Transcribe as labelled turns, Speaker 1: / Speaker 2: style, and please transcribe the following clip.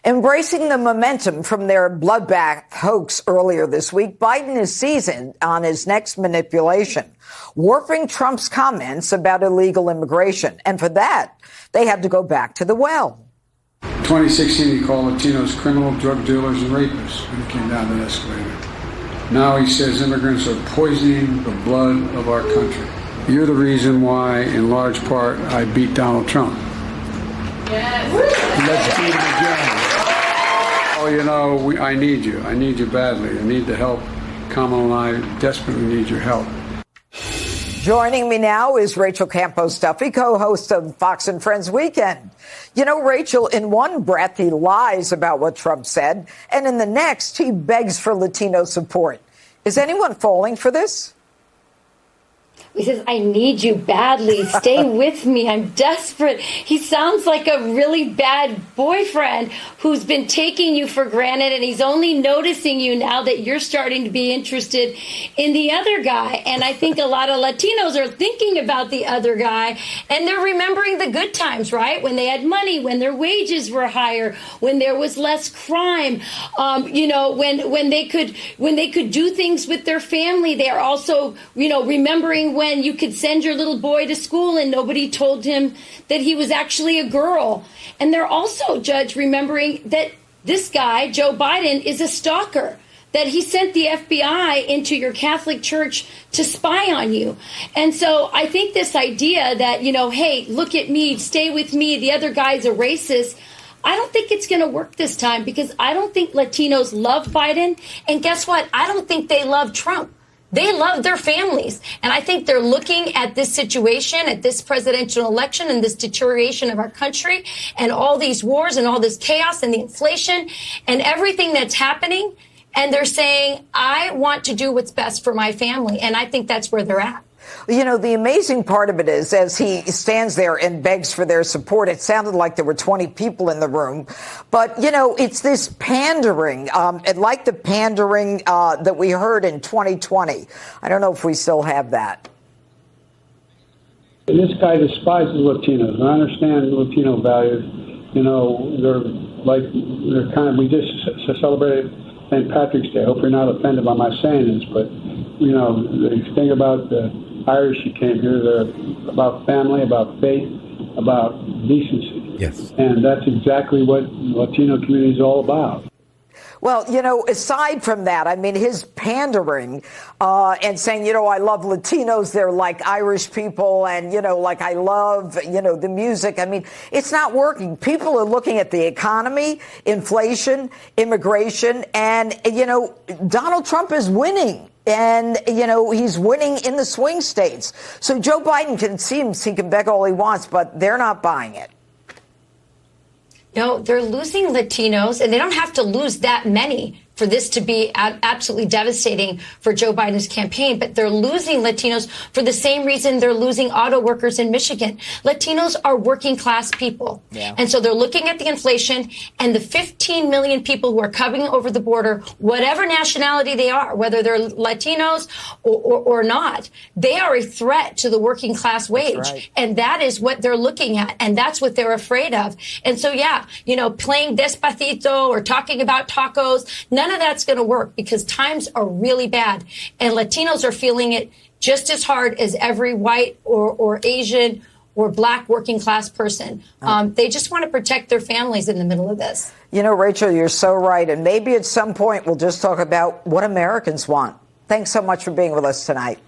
Speaker 1: Embracing the momentum from their bloodbath hoax earlier this week, Biden is seasoned on his next manipulation, warping Trump's comments about illegal immigration. And for that, they had to go back to the well.
Speaker 2: 2016, he called Latinos criminal, drug dealers, and rapists when he came down the escalator. Now he says immigrants are poisoning the blood of our country. You're the reason why, in large part, I beat Donald Trump.
Speaker 3: Yes.
Speaker 2: Let's beat him again. Oh, you know, I need you. I need you badly. I need the help. Kamala and I desperately need your help.
Speaker 1: Joining me now is Rachel Campos-Duffy, co-host of Fox and Friends Weekend. You know, Rachel, in one breath, he lies about what Trump said, and in the next, he begs for Latino support. Is anyone falling for this?
Speaker 3: He says, I need you badly. Stay with me. I'm desperate. He sounds like a really bad boyfriend who's been taking you for granted, and he's only noticing you now that you're starting to be interested in the other guy. And I think a lot of Latinos are thinking about the other guy, and they're remembering the good times, right? When they had money, when their wages were higher, when there was less crime, when they could do things with their family. They are also, remembering when you could send your little boy to school and nobody told him that he was actually a girl. And they're also, Judge, remembering that this guy, Joe Biden, is a stalker, that he sent the FBI into your Catholic church to spy on you. And so I think this idea that, hey, look at me, stay with me, the other guy's a racist, I don't think it's going to work this time, because I don't think Latinos love Biden. And guess what? I don't think they love Trump. They love their families. And I think they're looking at this situation, at this presidential election and this deterioration of our country and all these wars and all this chaos and the inflation and everything that's happening. And they're saying, I want to do what's best for my family. And I think that's where they're at.
Speaker 1: You know, the amazing part of it is, as he stands there and begs for their support, it sounded like there were 20 people in the room. But, it's this pandering, like the pandering that we heard in 2020. I don't know if we still have that.
Speaker 2: This guy despises Latinos. I understand Latino values. We just celebrated St. Patrick's Day. I hope you're not offended by my saying this, but, the thing about the Irish who came here, they're about family, about faith, about decency.
Speaker 4: Yes.
Speaker 2: And that's exactly what the Latino community is all about.
Speaker 1: Well, aside from that, I mean, his pandering and saying, I love Latinos, they're like Irish people, and, like I love, the music. I mean, it's not working. People are looking at the economy, inflation, immigration, and, Donald Trump is winning. And, he's winning in the swing states. So Joe Biden seems he can beg all he wants, but they're not buying it.
Speaker 3: No, they're losing Latinos, and they don't have to lose that many for this to be absolutely devastating for Joe Biden's campaign. But they're losing Latinos for the same reason they're losing auto workers in Michigan. Latinos are working class people. Yeah. And so they're looking at the inflation and the 15 million people who are coming over the border, whatever nationality they are, whether they're Latinos or not, they are a threat to the working class wage. Right. And that is what they're looking at. And that's what they're afraid of. And so, playing Despacito or talking about tacos, none of that's going to work, because times are really bad, and Latinos are feeling it just as hard as every white or Asian or black working class person. They just want to protect their families in the middle of this.
Speaker 1: Rachel, you're so right. And maybe at some point we'll just talk about what Americans want. Thanks so much for being with us tonight.